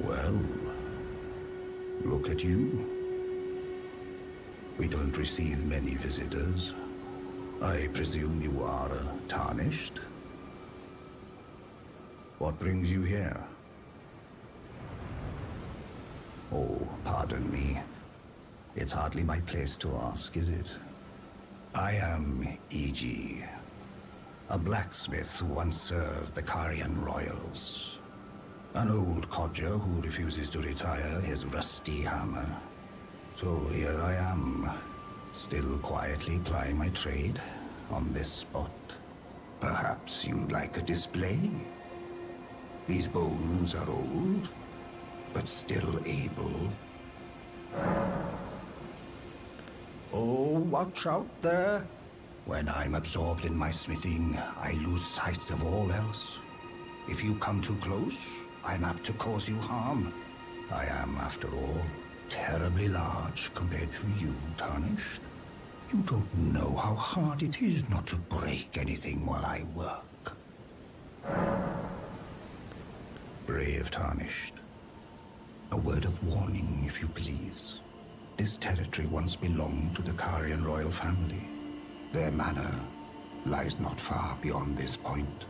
Well, look at you. We don't receive many visitors. I presume you are tarnished? What brings you here? Oh, pardon me. It's hardly my place to ask, is it? I am E.G., a blacksmith who once served the Carian royals. An old codger who refuses to retire his rusty hammer. So here I am, still quietly plying my trade on this spot. Perhaps you'd like a display? These bones are old, but still able. Oh, watch out there! When I'm absorbed in my smithing, I lose sight of all else. If you come too close, I'm apt to cause you harm. I am, after all, terribly large compared to you, Tarnished. You don't know how hard it is not to break anything while I work. Brave Tarnished. A word of warning, if you please. This territory once belonged to the Carian royal family. Their manor lies not far beyond this point.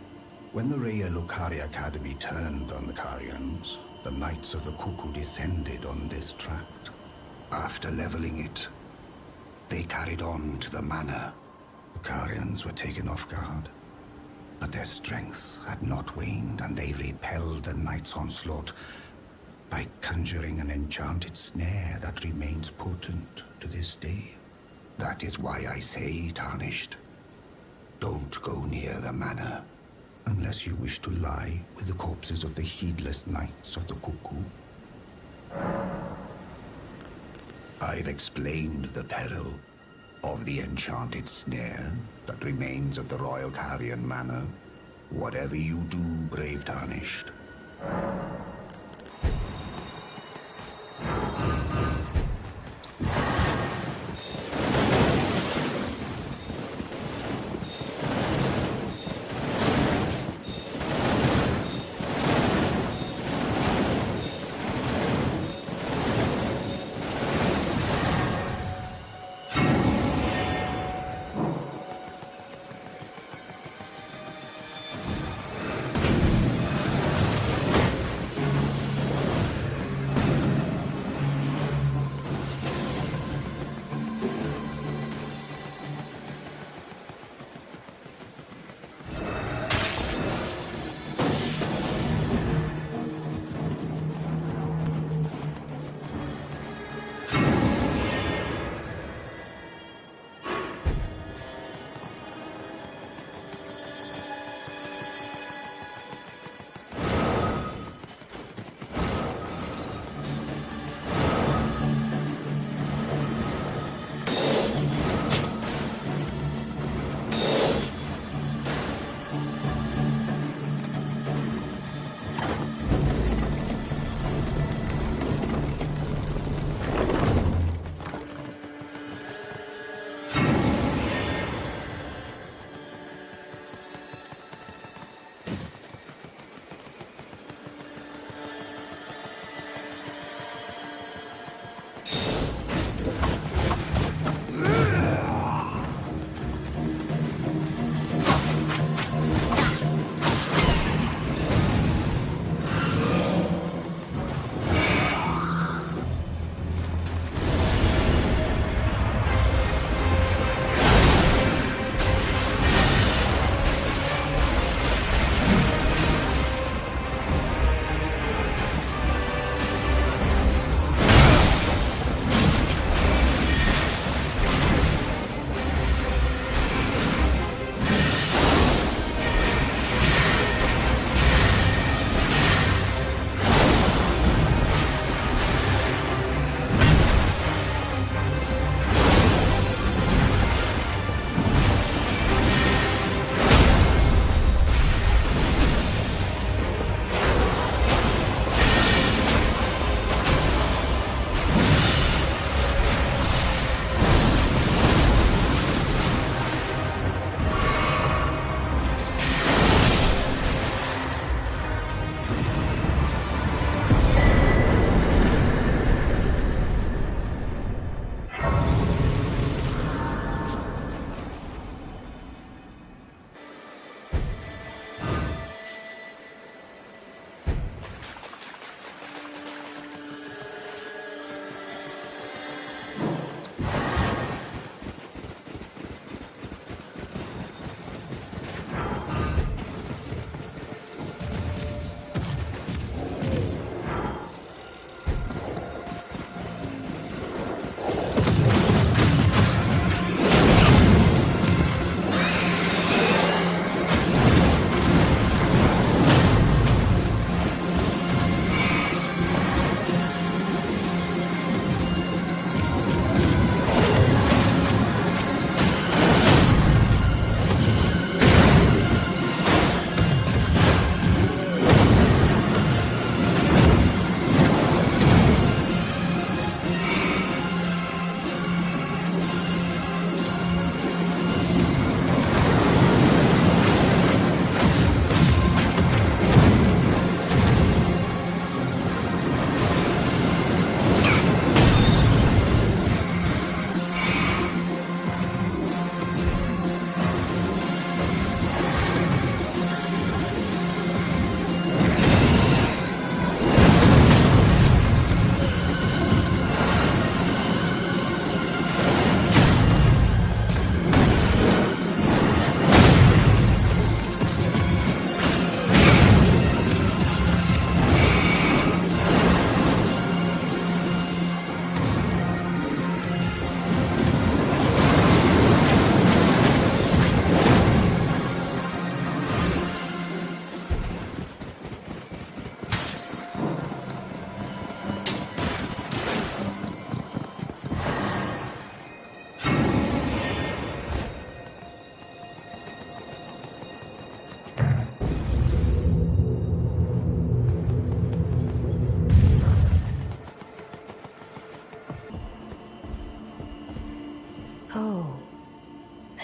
When the Raya Lucari Academy turned on the Carians, the Knights of the Cuckoo descended on this tract. After leveling it, they carried on to the manor. The Carians were taken off guard, but their strength had not waned, and they repelled the Knights' onslaught by conjuring an enchanted snare that remains potent to this day. That is why I say, Tarnished, don't go near the manor, unless you wish to lie with the corpses of the heedless Knights of the Cuckoo. I've explained the peril of the enchanted snare that remains at the Royal Carian Manor. Whatever you do, brave Tarnished,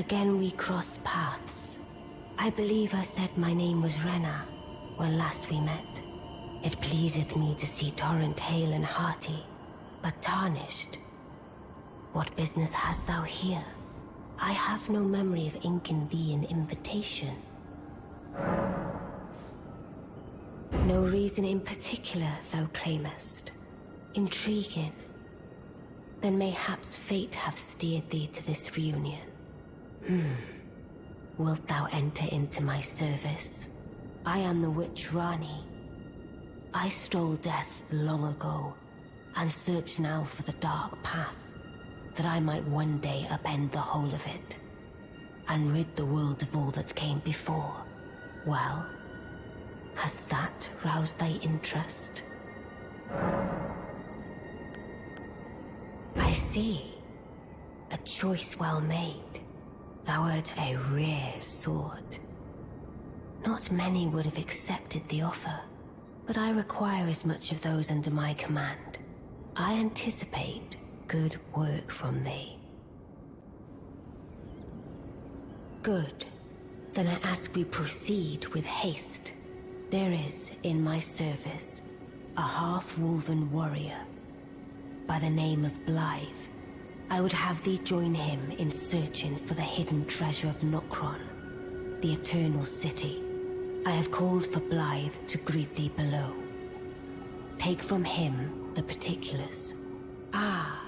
Again we cross paths. I believe I said my name was Ranni when last we met. It pleaseth me to see Torrent hale and hearty, but tarnished. What business hast thou here? I have no memory of inking thee an invitation. No reason in particular thou claimest. Intriguing. Then mayhaps fate hath steered thee to this reunion. Wilt thou enter into my service? I am the witch Ranni. I stole death long ago, and search now for the dark path, that I might one day upend the whole of it, and rid the world of all that came before. Well, has that roused thy interest? I see. A choice well made. Thou art a rare sword. Not many would have accepted the offer, but I require as much of those under my command. I anticipate good work from thee. Good. Then I ask we proceed with haste. There is, in my service, a half-woven warrior by the name of Blythe. I would have thee join him in searching for the hidden treasure of Nokron, the Eternal City. I have called for Blythe to greet thee below. Take from him the particulars. Ah,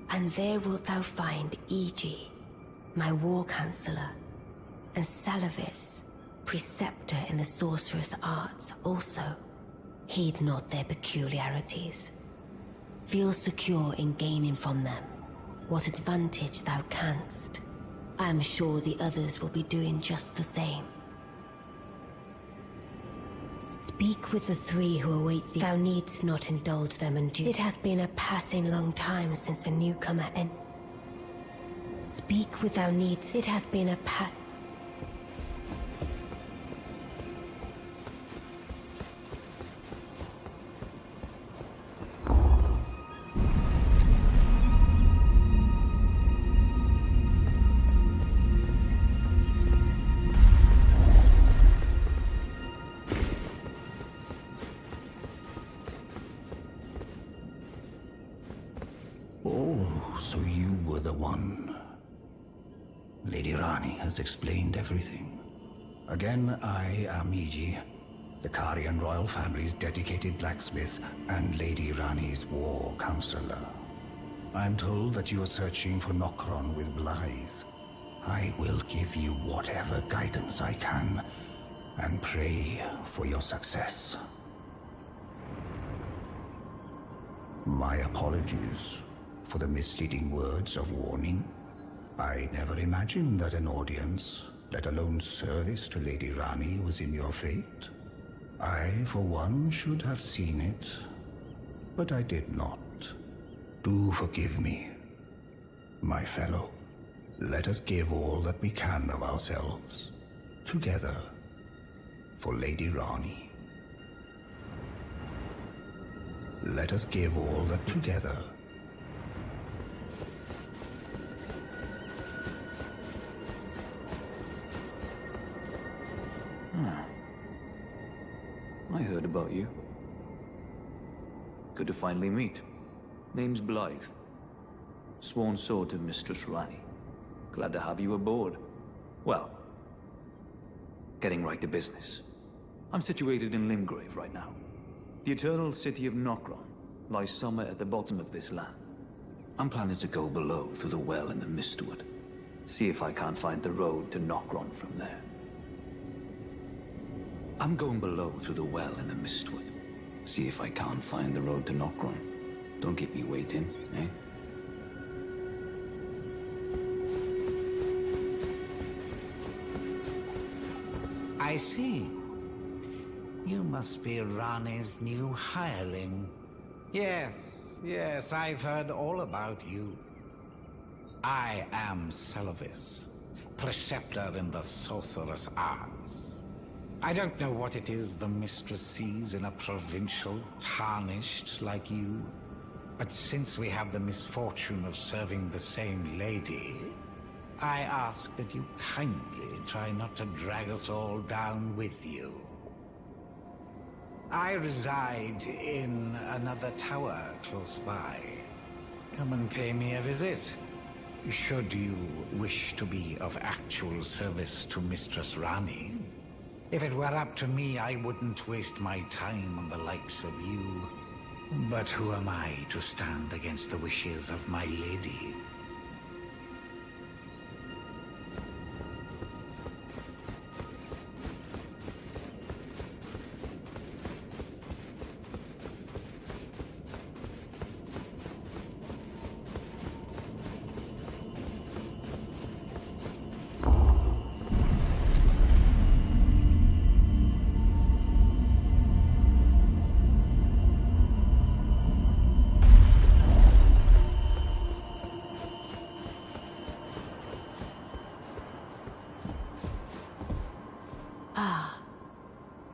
and there wilt thou find Iji, my war counselor, and Salavis, preceptor in the sorcerous arts also. Heed not their peculiarities. Feel secure in gaining from them what advantage thou canst. I am sure the others will be doing just the same. Speak with the three who await thee. Thou needst not indulge them undue. It hath been a passing long time since a newcomer Speak with thou needs. It hath been a Oh, so you were the one. Lady Ranni has explained everything. Again, I am Iji, the Karian royal family's dedicated blacksmith and Lady Ranni's war counselor. I'm told that you are searching for Nokron with Blythe. I will give you whatever guidance I can, and pray for your success. My apologies for the misleading words of warning. I never imagined that an audience, let alone service to Lady Ranni, was in your fate. I, for one, should have seen it, but I did not. Do forgive me, my fellow. Let us give all that we can of ourselves, together, for Lady Ranni. Let us give all that together. I heard about you. Good to finally meet. Name's Blythe. Sworn sword to Mistress Ranni. Glad to have you aboard. Well, getting right to business. I'm situated in Limgrave right now. The eternal city of Nokron lies somewhere at the bottom of this land. I'm planning to go below through the well in the Mistwood. See if I can't find the road to Nokron from there. I'm going below through the well in the Mistwood. See if I can't find the road to Nokron. Don't keep me waiting, eh? I see. You must be Ranni's new hireling. Yes, I've heard all about you. I am Salavis, preceptor in the sorcerous arts. I don't know what it is the mistress sees in a provincial tarnished like you, but since we have the misfortune of serving the same lady, I ask that you kindly try not to drag us all down with you. I reside in another tower close by. Come and pay me a visit, should you wish to be of actual service to Mistress Ranni. If it were up to me, I wouldn't waste my time on the likes of you. But who am I to stand against the wishes of my lady?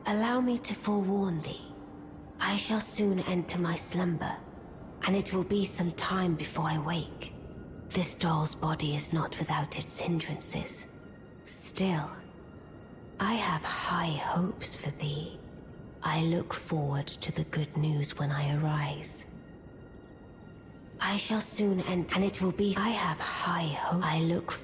Allow me to forewarn thee. I shall soon enter my slumber, and it will be some time before I wake. This doll's body is not without its hindrances. Still, I have high hopes for thee. I look forward to the good news when I arise. I shall soon enter, and it will be... I have high hopes. I look...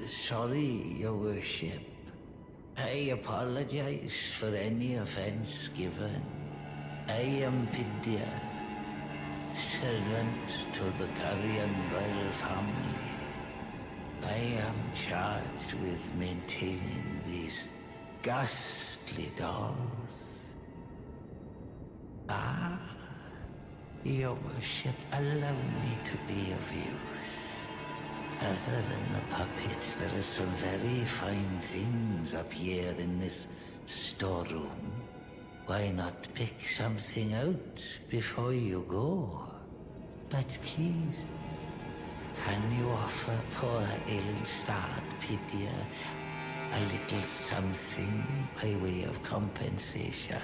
Sorry, Your Worship. I apologize for any offense given. I am Pidya, servant to the Carrion royal family. I am charged with maintaining these ghastly dolls. Ah, Your Worship, allow me to be of use. Other than the puppets, there are some very fine things up here in this storeroom. Why not pick something out before you go? But please, can you offer poor ill-starred Pidya a little something by way of compensation?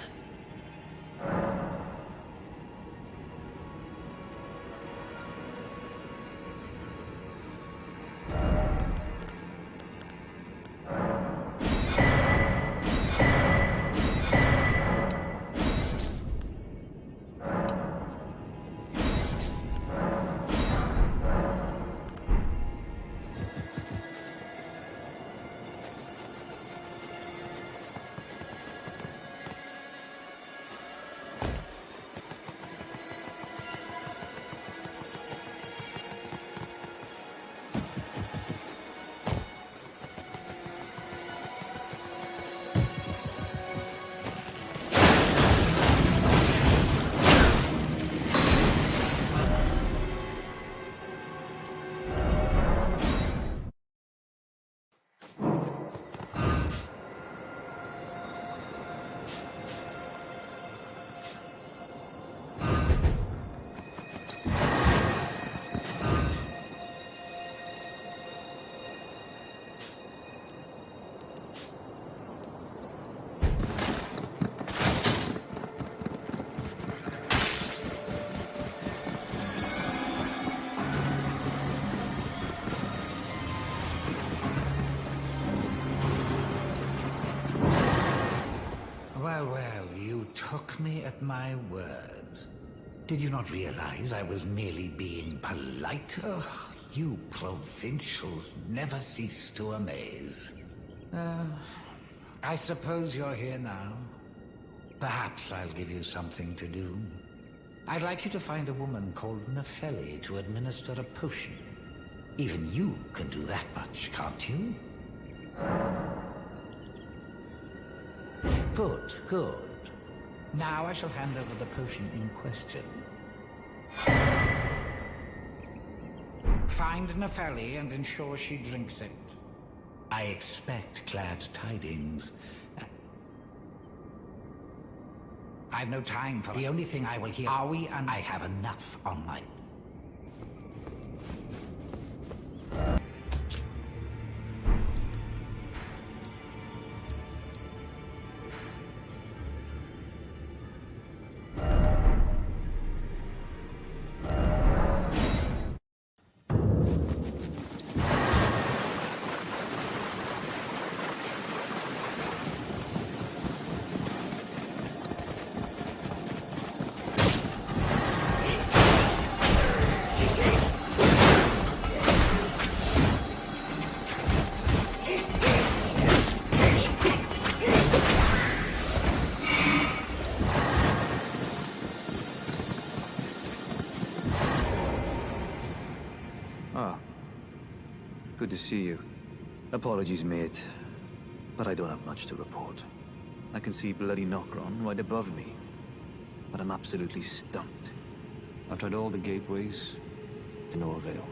took me at my word. Did you not realize I was merely being polite? Oh, you provincials never cease to amaze. I suppose you're here now. Perhaps I'll give you something to do. I'd like you to find a woman called Nefeli to administer a potion. Even you can do that much, can't you? Good, good. Now I shall hand over the potion in question. Find Nefeli and ensure she drinks it. I expect glad tidings. I've no time for the only thing I will hear. Are we? And I have enough on my... Good to see you. Apologies, mate, but I don't have much to report. I can see bloody Nokron right above me, but I'm absolutely stumped. I've tried all the gateways, to no avail.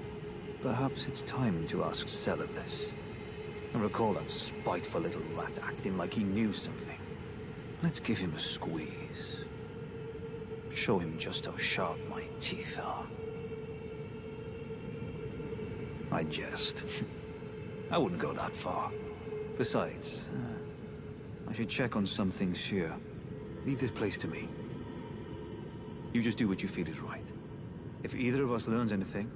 Perhaps it's time to ask Celebes. I recall that spiteful little rat acting like he knew something. Let's give him a squeeze. Show him just how sharp my teeth are. I jest. I wouldn't go that far. Besides, I should check on some things here. Leave this place to me. You just do what you feel is right. If either of us learns anything,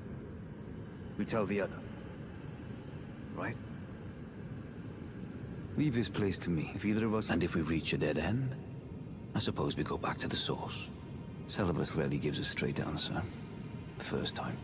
we tell the other. Right? Leave this place to me. If either of us... And if we reach a dead end, I suppose we go back to the source. Celebes rarely gives a straight answer. First time.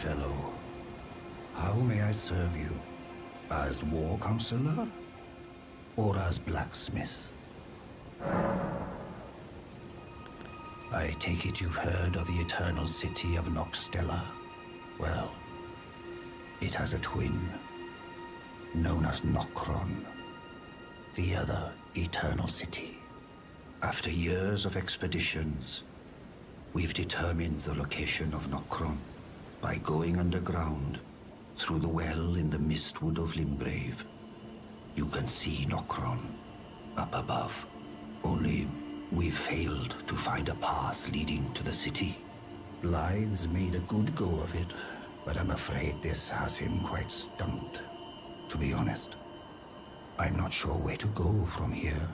Fellow, how may I serve you? As war counselor? Or as blacksmith? I take it you've heard of the eternal city of Noxtella? Well, it has a twin, known as Nokron, the other eternal city. After years of expeditions, we've determined the location of Nokron by going underground through the well in the mistwood of Limgrave, you can see Nokron up above. Only we've failed to find a path leading to the city. Blythe's made a good go of it, but I'm afraid this has him quite stumped. To be honest, I'm not sure where to go from here.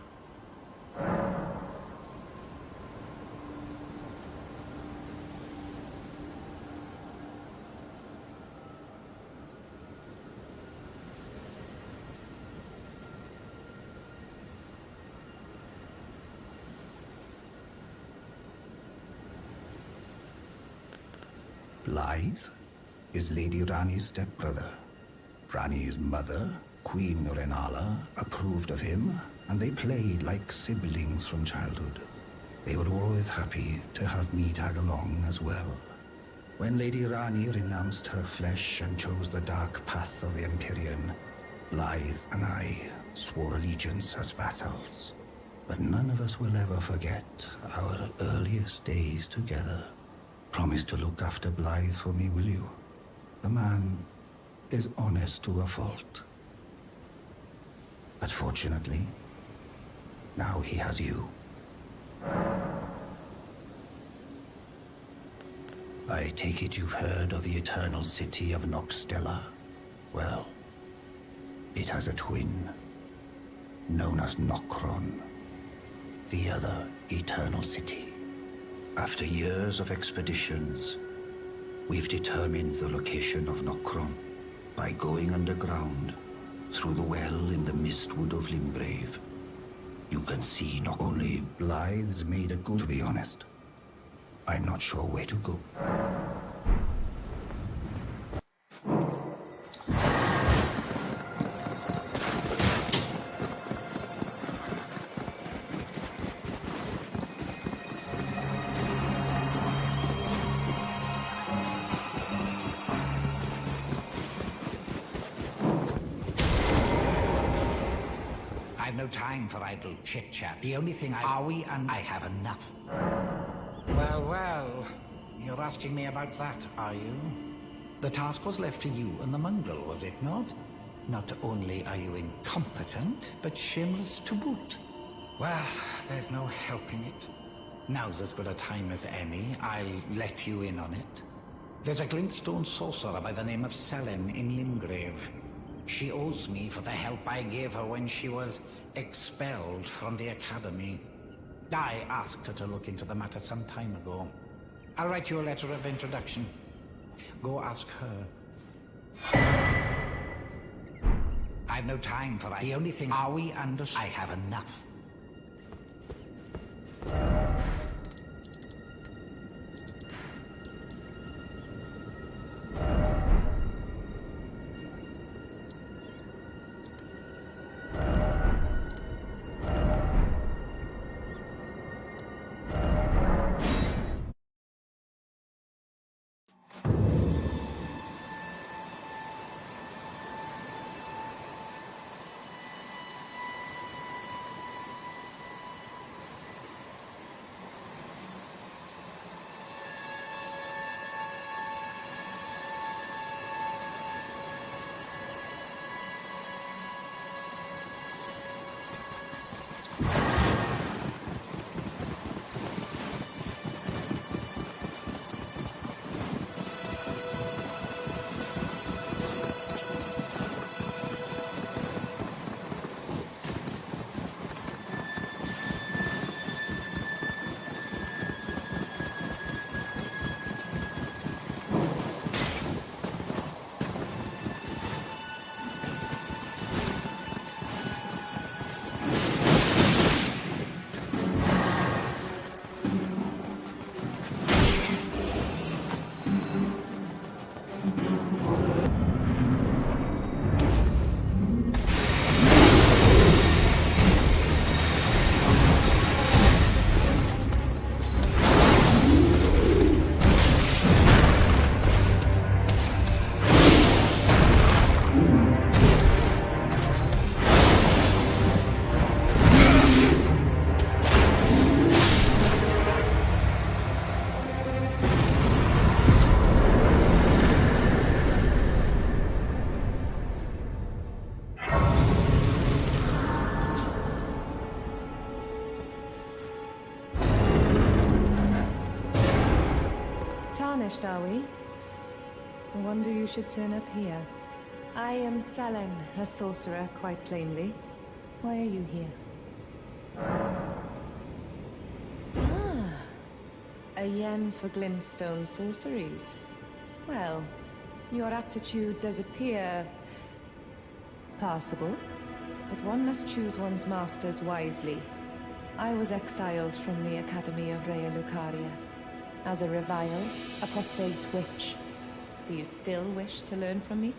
Blythe is Lady Ranni's stepbrother. Ranni's mother, Queen Renala, approved of him, and they played like siblings from childhood. They were always happy to have me tag along as well. When Lady Ranni renounced her flesh and chose the dark path of the Empyrean, Blythe and I swore allegiance as vassals. But none of us will ever forget our earliest days together. Promise to look after Blythe for me, will you? The man is honest to a fault. But fortunately, now he has you. I take it you've heard of the eternal city of Noxtella? Well, it has a twin, known as Nokron, the other eternal city. After years of expeditions, we've determined the location of Nokron by going underground through the well in the mistwood of Limgrave. You can see not only Blythe's made a good. To be honest, I'm not sure where to go. I've no time for idle chit-chat. The only thing Are we and I have enough. Well, you're asking me about that, are you? The task was left to you and the mongrel, was it not? Not only are you incompetent, but shameless to boot. Well, there's no helping it. Now's as good a time as any. I'll let you in on it. There's a glintstone sorcerer by the name of Selene in Limgrave. She owes me for the help I gave her when she was expelled from the academy. I asked her to look into the matter some time ago. I'll write you a letter of introduction. Go ask her. I've no time for the only thing. Are we under? I have enough. tarnished, are we? No wonder you should turn up here. I am Selen, a sorcerer, quite plainly. Why are you here? Ah, a yen for glintstone sorceries. Well, your aptitude does appear passable, but one must choose one's masters wisely. I was exiled from the Academy of Rea Lucaria as a reviled, apostate witch. Do you still wish to learn from me?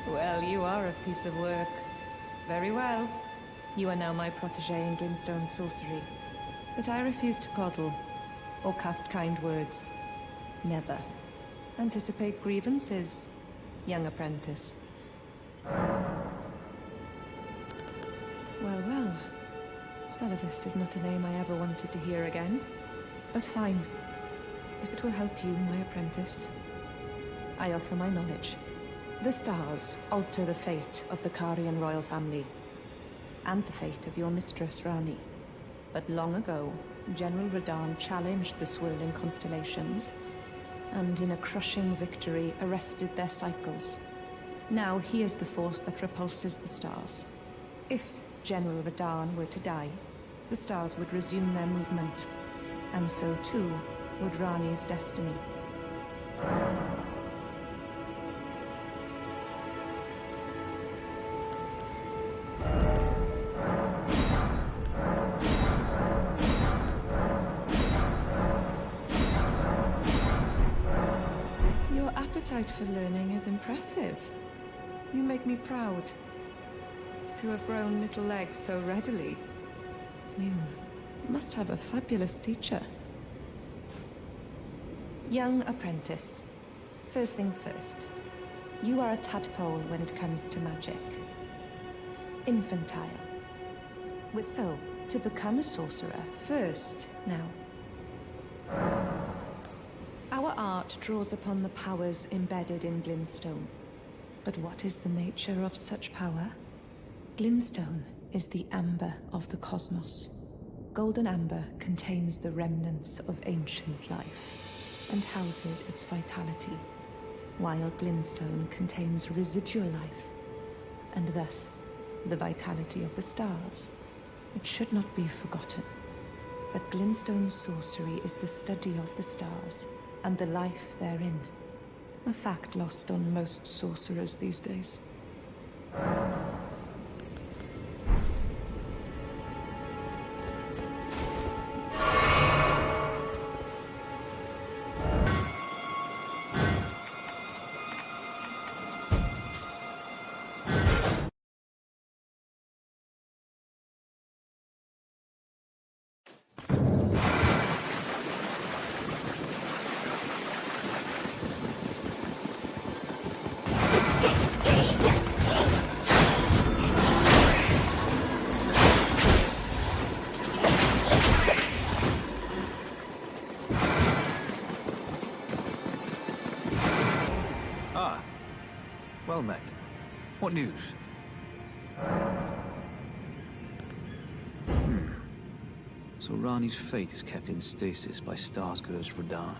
Well, you are a piece of work. Very well. You are now my protege in glintstone sorcery. But I refuse to coddle, or cast kind words. Never. Anticipate grievances, young apprentice. Well, well. Solidus is not a name I ever wanted to hear again. But fine. If it will help you, my apprentice, I offer my knowledge. The stars alter the fate of the Carian royal family, and the fate of your mistress, Ranni. But long ago, General Radahn challenged the swirling constellations, and in a crushing victory arrested their cycles. Now he is the force that repulses the stars. If General Radahn were to die, the stars would resume their movement, and so too would Ranni's destiny. Your appetite for learning is impressive. You make me proud to have grown little legs so readily. You must have a fabulous teacher. Young apprentice, first things first. You are a tadpole when it comes to magic. Infantile. So, to become a sorcerer, first, now. Our art draws upon the powers embedded in glintstone. But what is the nature of such power? Glintstone is the amber of the cosmos. Golden amber contains the remnants of ancient life and houses its vitality, while glintstone contains residual life, and thus the vitality of the stars. It should not be forgotten that glintstone sorcery is the study of the stars and the life therein, a fact lost on most sorcerers these days. Well met. What news? So Ranni's fate is kept in stasis by Starsgur's Radahn.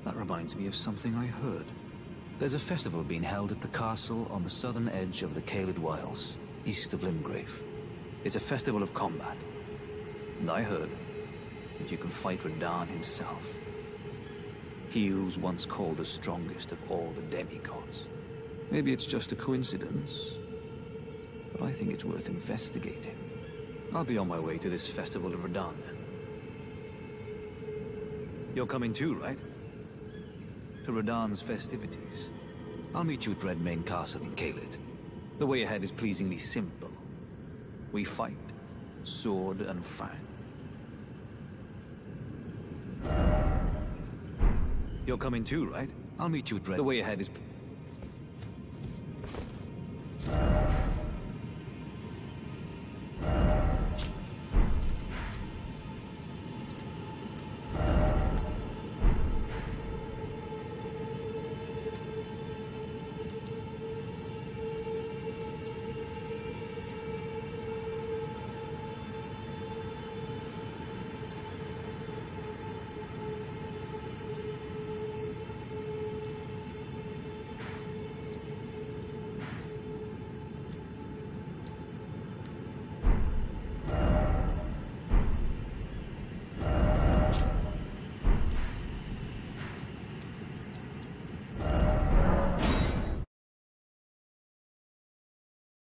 That reminds me of something I heard. There's a festival being held at the castle on the southern edge of the Caelid Wilds, east of Limgrave. It's a festival of combat. And I heard that you can fight Radahn himself. He who's once called the strongest of all the demigods. Maybe it's just a coincidence, but I think it's worth investigating. I'll be on my way to this festival of Radahn then. You're coming too, right? To Radahn's festivities. I'll meet you at Redmane Castle in Caelid. The way ahead is pleasingly simple. We fight, sword and fang. You're coming too, right? I'll meet you at The way ahead is...